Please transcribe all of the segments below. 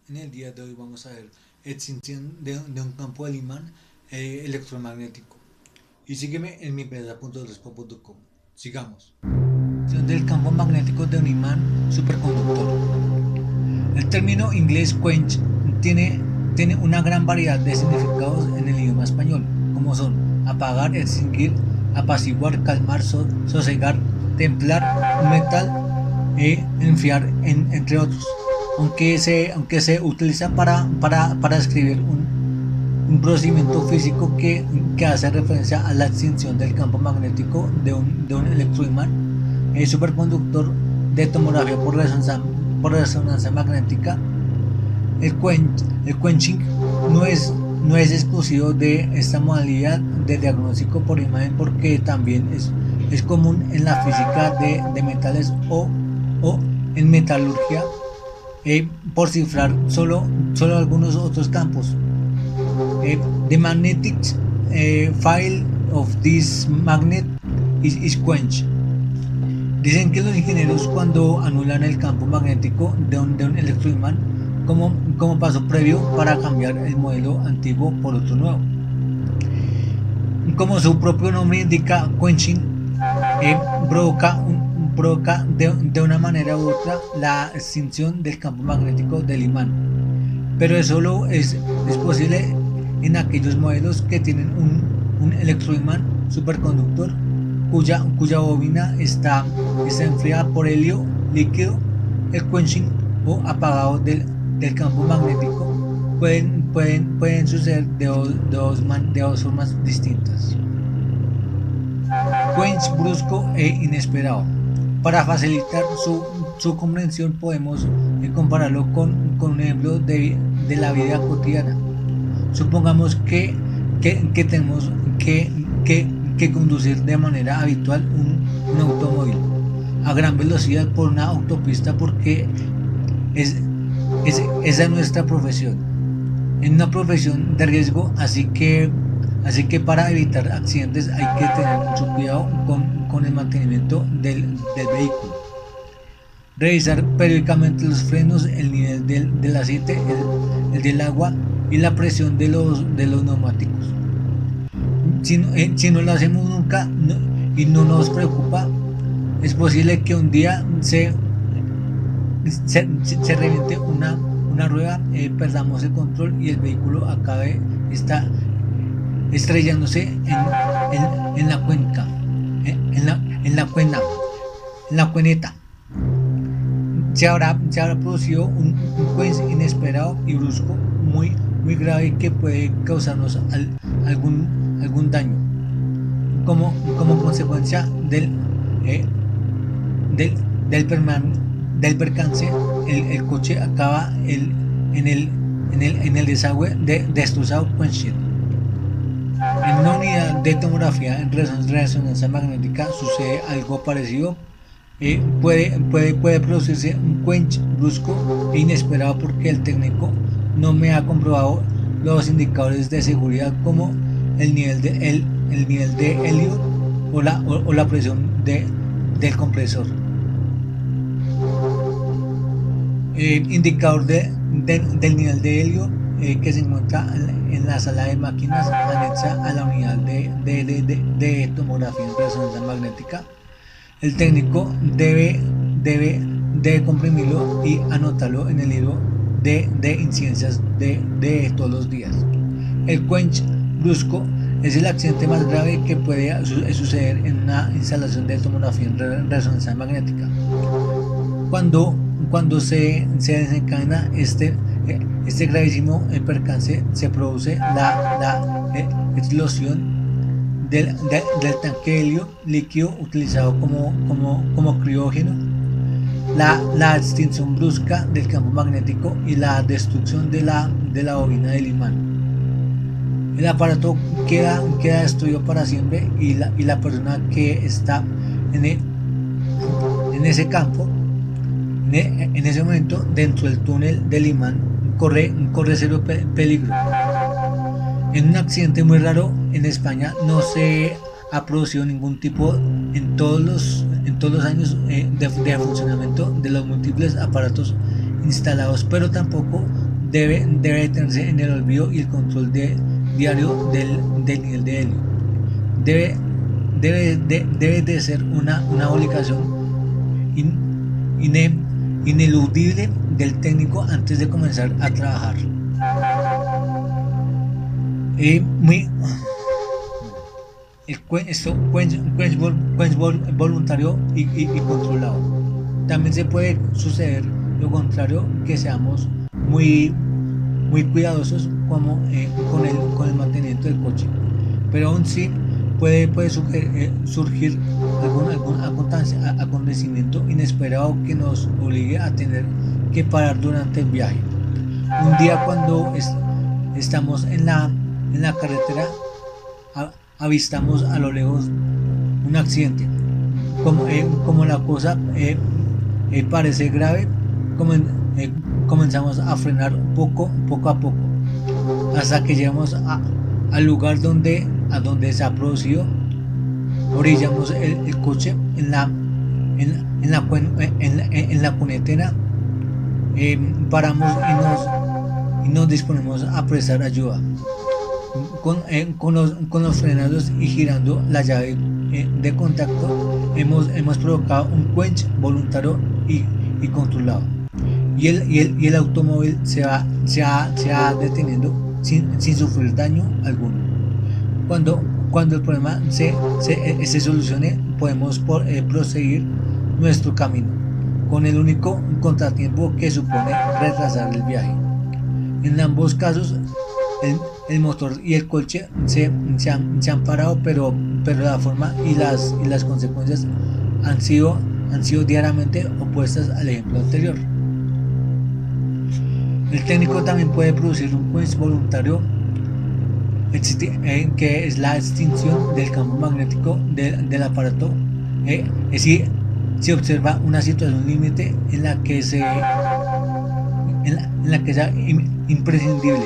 En el día de hoy vamos a ver extinción de un campo del imán electromagnético. Y sígueme en mi empresa.respo.com. Sigamos. Del campo magnético de un imán superconductor. El término inglés quench tiene una gran variedad de significados en el idioma español, como son apagar, extinguir, apaciguar, calmar, sosegar, templar, metal e enfriar, entre otros. Aunque se utiliza para describir un procedimiento físico que hace referencia a la extinción del campo magnético de un electroimán superconductor de tomografía por resonancia magnética. El quenching no es exclusivo de esta modalidad de diagnóstico por imagen, porque también es común en la física de metales o en metalurgia, por cifrar solo algunos otros campos. The magnetic field of this magnet is quenched. Dicen que los ingenieros, cuando anulan el campo magnético de un electroimán como paso previo para cambiar el modelo antiguo por otro nuevo. Como su propio nombre indica, quenching provoca de una manera u otra la extinción del campo magnético del imán. Pero eso solo es posible en aquellos modelos que tienen un electroimán superconductor cuya bobina está enfriada por helio líquido. El quenching o apagado del campo magnético pueden suceder de dos formas distintas. Quench brusco e inesperado. Para facilitar su comprensión podemos compararlo con un ejemplo de la vida cotidiana. Supongamos que tenemos que conducir de manera habitual un automóvil a gran velocidad por una autopista, porque esa es nuestra profesión. Es una profesión de riesgo, así que para evitar accidentes hay que tener mucho cuidado con el mantenimiento del vehículo. Revisar periódicamente los frenos, el nivel del aceite, el del agua y la presión de los neumáticos. Si no lo hacemos nunca y no nos preocupa, es posible que un día se reviente una rueda, perdamos el control y el vehículo acabe estrellándose en la cuenca, en la cueneta. Se habrá producido un quench inesperado y brusco muy grave, que puede causarnos algún daño. Como consecuencia del percance, el coche acaba en el desagüe destrozado, quenched. En una unidad de tomografía en resonancia magnética sucede algo parecido. Puede producirse un quench brusco e inesperado porque el técnico no me ha comprobado los indicadores de seguridad, como el nivel de helio o la presión del compresor. Indicador del nivel de helio que se encuentra en la sala de máquinas anexa a la unidad de tomografía en resonancia magnética. El técnico debe comprimirlo y anotarlo en el libro de incidencias de todos los días. El quench brusco es el accidente más grave que puede suceder en una instalación de tomografía en resonancia magnética. Cuando se desencadena este gravísimo percance, se produce la explosión del tanque de helio líquido utilizado como criógeno, la extinción brusca del campo magnético y la destrucción de la bobina del imán. El aparato queda destruido para siempre, y la persona que está en ese campo, en ese momento, dentro del túnel del imán, corre cero peligro. En un accidente muy raro en España no se ha producido ningún tipo en todos los años de funcionamiento de los múltiples aparatos instalados, pero tampoco debe tenerse en el olvido y el control diario del nivel de helio. Debe, debe de ser una obligación in- ine- ineludible del técnico antes de comenzar a trabajar. Muy, quench voluntario y controlado. También se puede suceder lo contrario, que seamos muy cuidadosos como, con el mantenimiento del coche, pero aún sí puede surgir algún acontecimiento inesperado que nos obligue a tener que parar durante el viaje. Un día cuando estamos en la carretera, avistamos a lo lejos un accidente. Como la cosa parece grave, comen- eh, comenzamos a frenar poco a poco, hasta que llegamos al lugar donde se ha producido. Orillamos el coche en la cunetera, paramos y nos disponemos a prestar ayuda. Con los frenados y girando la llave de contacto, hemos provocado un quench voluntario y controlado. Y el automóvil se va deteniendo sin sufrir daño alguno. Cuando el problema se solucione, podemos proseguir nuestro camino, con el único contratiempo que supone retrasar el viaje. En ambos casos, el, el motor y el coche se han parado, pero la forma y las consecuencias han sido diariamente opuestas al ejemplo anterior. El técnico también puede producir un quench voluntario, que es la extinción del campo magnético del aparato. Es decir, se observa una situación límite en la que sea imprescindible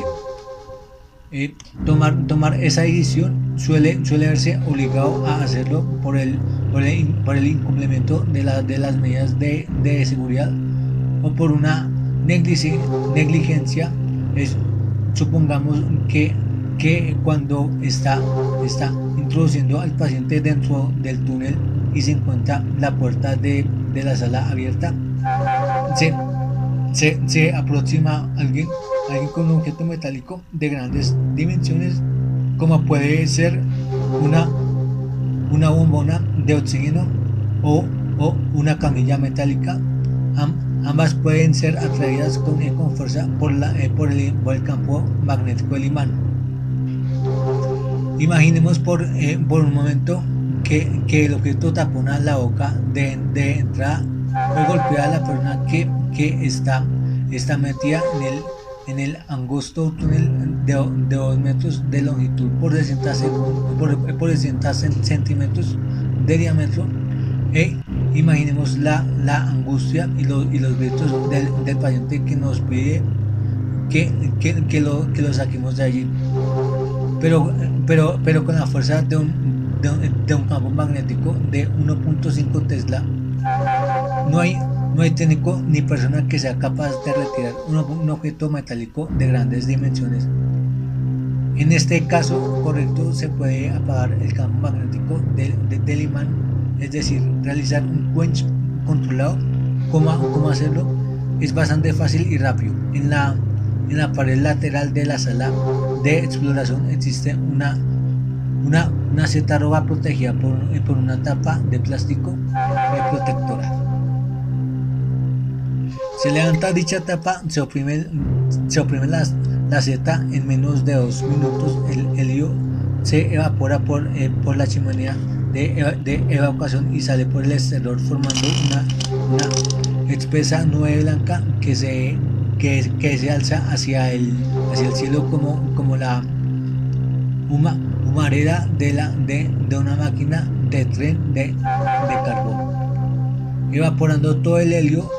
tomar esa decisión. Suele verse obligado a hacerlo por el incumplimiento de las medidas de seguridad, o por una negligencia. Supongamos que cuando está introduciendo al paciente dentro del túnel y se encuentra la puerta de la sala abierta, se aproxima alguien con un objeto metálico de grandes dimensiones, como puede ser una, una bombona de oxígeno o una camilla metálica. Ambas pueden ser atraídas con fuerza por el campo magnético del imán. Imaginemos por un momento que el objeto tapona la boca de entrada o golpea a la persona que está metida en el angosto túnel de 2 metros de longitud por 60 centímetros de diámetro. Imaginemos la angustia y los gritos del paciente que nos pide que lo saquemos de allí, pero con la fuerza de un campo magnético de 1.5 Tesla. No hay técnico ni persona que sea capaz de retirar un objeto metálico de grandes dimensiones. En este caso correcto, se puede apagar el campo magnético del imán, es decir, realizar un quench controlado. ¿Cómo hacerlo? Es bastante fácil y rápido. En la pared lateral de la sala de exploración existe una Z-roba protegida por una tapa de plástico protectora. Se levanta dicha tapa, se oprime la Z. En menos de 2 minutos el helio se evapora por la chimenea de evacuación y sale por el exterior, formando una espesa nube blanca que se alza hacia el cielo como la humareda de una máquina de tren de carbón, evaporando todo el helio.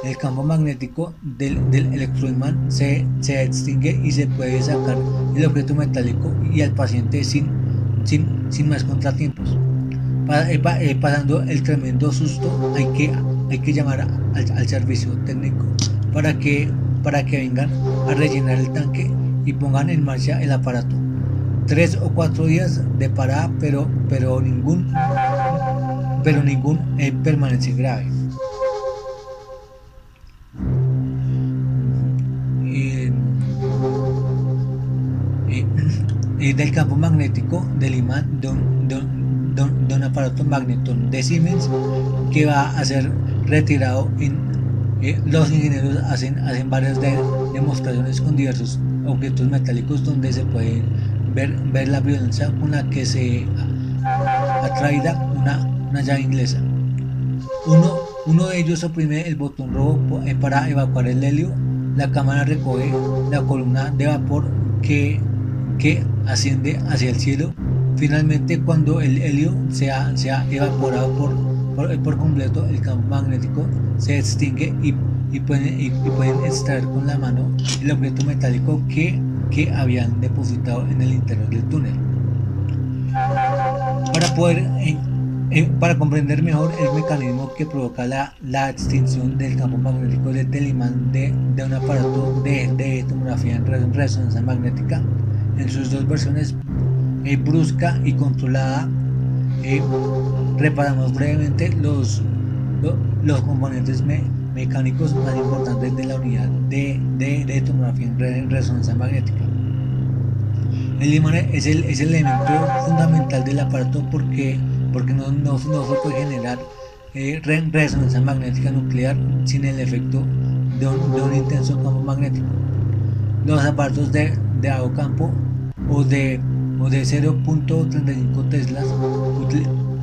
El campo magnético del electroimán se extingue y se puede sacar el objeto metálico y al paciente sin más contratiempos. Pasando el tremendo susto, hay que llamar al servicio técnico para que para que vengan a rellenar el tanque y pongan en marcha el aparato. 3 o 4 días de parada, pero ningún permanece grave. Del campo magnético del imán de un aparato Magneton de Siemens que va a ser retirado. Los ingenieros hacen varias demostraciones con diversos objetos metálicos donde se puede ver la violencia con la que se atraída una llave inglesa. Uno de ellos oprime el botón rojo para evacuar el helio. La cámara recoge la columna de vapor que asciende hacia el cielo. Finalmente, cuando el helio se ha evaporado por completo, el campo magnético se extingue y pueden extraer con la mano el objeto metálico que habían depositado en el interior del túnel. Para comprender mejor el mecanismo que provoca la extinción del campo magnético del imán de un aparato de tomografía en resonancia magnética, en sus dos versiones, brusca y controlada, reparamos brevemente los componentes mecánicos más importantes de la unidad de tomografía en resonancia magnética. El imán es el elemento fundamental del aparato porque no se puede generar resonancia magnética nuclear sin el efecto de un intenso campo magnético. Los aparatos de bajo campo o de 0.35 teslas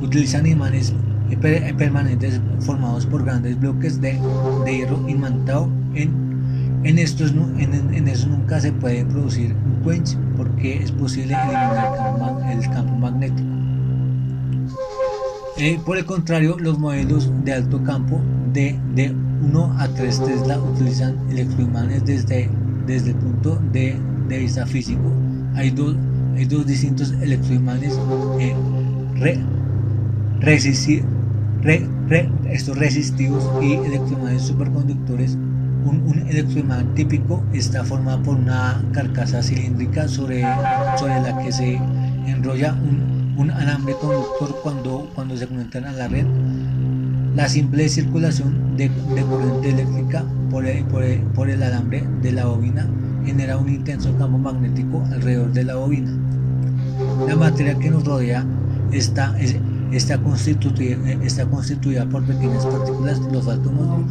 utilizan imanes permanentes formados por grandes bloques de hierro imantado. En estos nunca se puede producir un quench porque es posible eliminar el campo magnético. Por el contrario, los modelos de alto campo de 1 a 3 Tesla utilizan electroimanes desde el punto de vista físico. Hay dos distintos electroimanes resistivos y electroimanes superconductores. Un electroimán típico está formado por una carcasa cilíndrica sobre la que se enrolla un alambre conductor cuando se conectan a la red. La simple circulación de corriente eléctrica por el alambre de la bobina genera un intenso campo magnético alrededor de la bobina. La materia que nos rodea está constituida por pequeñas partículas, los átomos,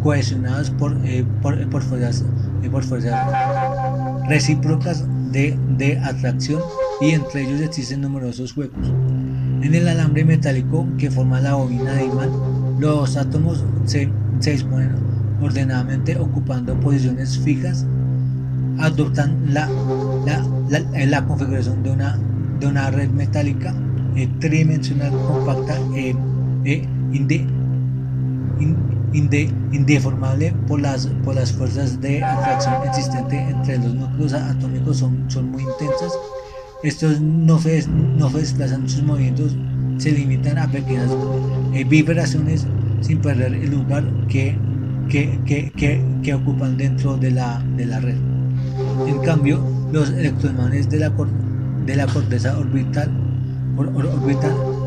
cohesionados por fuerzas recíprocas de atracción, y entre ellos existen numerosos huecos. En el alambre metálico que forma la bobina de imán, los átomos se disponen ordenadamente ocupando posiciones fijas, adoptan la configuración de una red metálica tridimensional compacta indeformable por las fuerzas de atracción existentes entre los núcleos atómicos son muy intensas. Estos no se desplazan, sus movimientos se limitan a pequeñas vibraciones sin perder el lugar que ocupan dentro de la red. En cambio, los electroimanes de la corteza orbital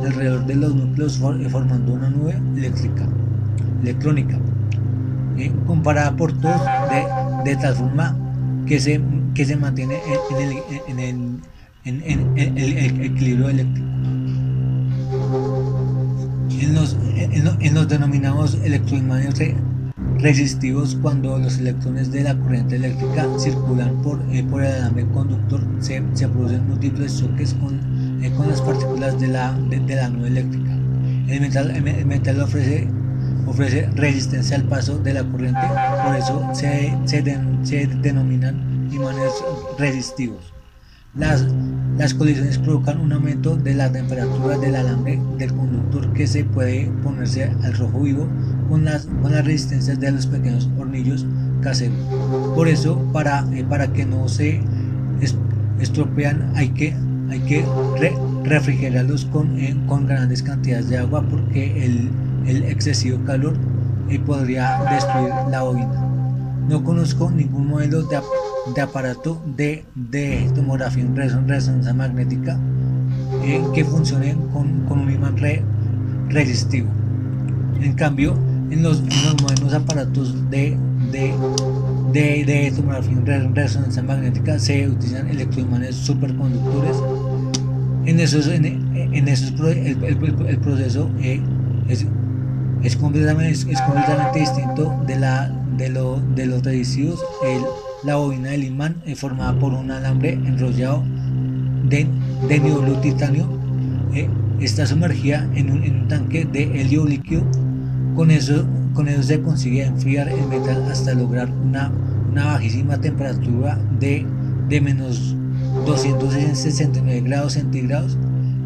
alrededor de los núcleos formando una nube electrónica comparada por todos de tal forma que se mantiene en el equilibrio eléctrico. En los denominados electroimanes resistivos, cuando los electrones de la corriente eléctrica circulan por el alambre conductor, se producen múltiples choques con las partículas de la nube eléctrica. El metal ofrece resistencia al paso de la corriente, por eso se denominan imanes resistivos. Las colisiones provocan un aumento de la temperatura del alambre del conductor que se puede ponerse al rojo vivo con las resistencias de los pequeños hornillos caseros. Por eso, para que no se estropean, hay que refrigerarlos con grandes cantidades de agua, porque el excesivo calor podría destruir la bobina. No conozco ningún modelo de aparato de tomografía en resonancia magnética que funcione con un imán resistivo. En cambio, en los modernos aparatos de tomografía en resonancia magnética se utilizan electroimanes superconductores. En esos el proceso es completamente distinto de los residuos. La bobina del imán es formada por un alambre enrollado de nioblo titanio. Está sumergida en un tanque de helio líquido. Con eso se consigue enfriar el metal hasta lograr una bajísima temperatura de menos 269 grados centígrados,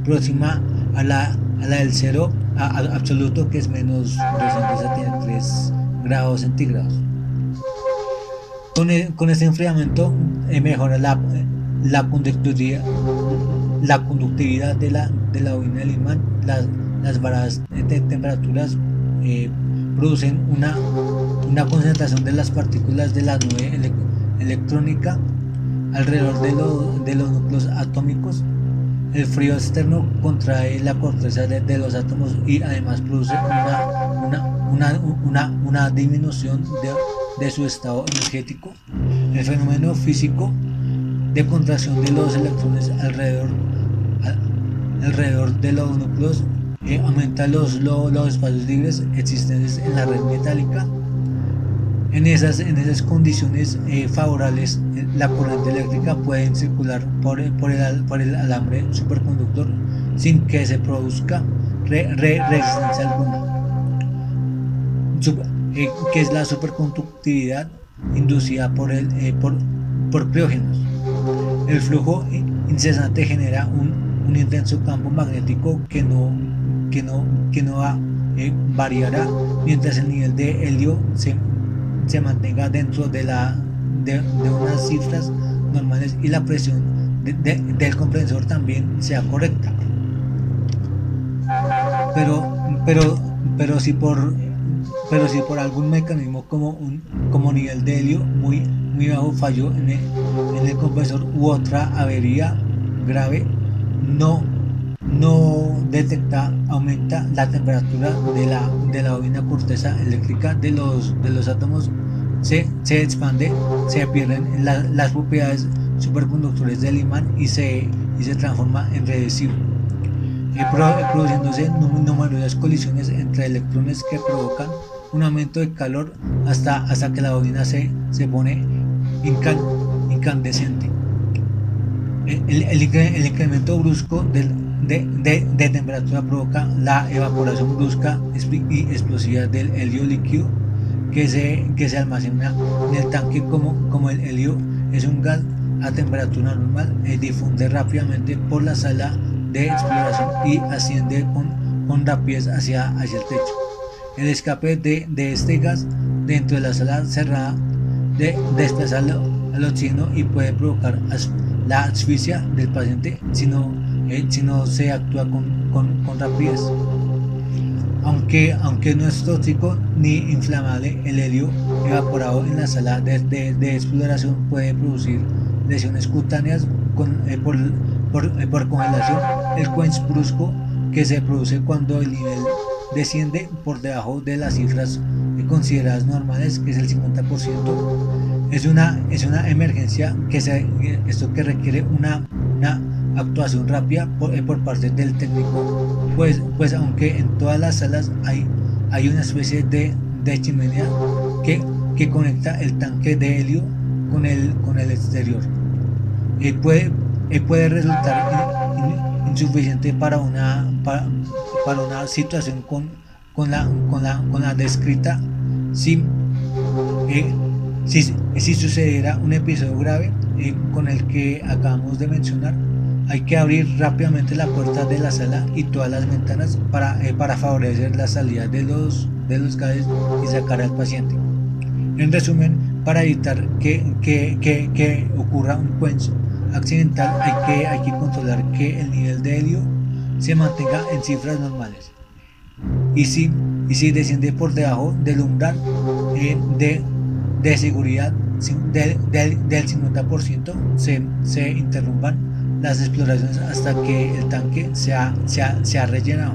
próxima a la del cero absoluto, que es menos 273 grados centígrados. Con este enfriamiento mejora la conductividad de la bobina del imán. Las variadas temperaturas producen una concentración de las partículas de la nube electrónica alrededor de los núcleos atómicos. El frío externo contrae la corteza de los átomos y además produce una disminución de su estado energético. El fenómeno físico de contracción de los electrones alrededor de los núcleos aumenta los espacios libres existentes en la red metálica. En esas condiciones favorables, la corriente eléctrica puede circular por el alambre superconductor sin que se produzca resistencia alguna, que es la superconductividad inducida por criógenos. El flujo incesante genera un intenso campo magnético que no variará mientras el nivel de helio se mantenga dentro de unas cifras normales y la presión del compresor también sea correcta. Pero si por algún mecanismo como nivel de helio muy bajo falló en el compresor u otra avería grave no detecta, aumenta la temperatura de la bobina corteza eléctrica de los átomos, se expande, se pierden las propiedades superconductores del imán y se transforma en residuo, produciéndose numerosas colisiones entre electrones que provocan un aumento de calor hasta que la bobina se pone incandescente. El incremento brusco de temperatura provoca la evaporación brusca y explosiva del helio líquido que se almacena en el tanque. Como el helio es un gas a temperatura normal, difunde rápidamente por la sala de exploración y asciende con rapidez hacia el techo. El escape de este gas dentro de la sala cerrada desplaza el oxígeno y puede provocar la asfixia del paciente si no se actúa con rapidez. Aunque no es tóxico ni inflamable, el helio evaporado en la sala de exploración puede producir lesiones cutáneas por congelación. El quench brusco que se produce cuando el nivel desciende por debajo de las cifras consideradas normales, que es el 50%, es una emergencia que requiere una actuación rápida por parte del técnico, pues aunque en todas las salas hay una especie de chimenea que conecta el tanque de helio con el exterior, puede resultar insuficiente para una situación con la descrita. Si sucediera un episodio grave con el que acabamos de mencionar, hay que abrir rápidamente la puerta de la sala y todas las ventanas para favorecer la salida de los gases y sacar al paciente. En resumen, para evitar que ocurra un quench accidental, hay que controlar que el nivel de helio se mantenga en cifras normales. Y si y si desciende por debajo del umbral de seguridad del 50%, se interrumpan las exploraciones hasta que el tanque se ha rellenado.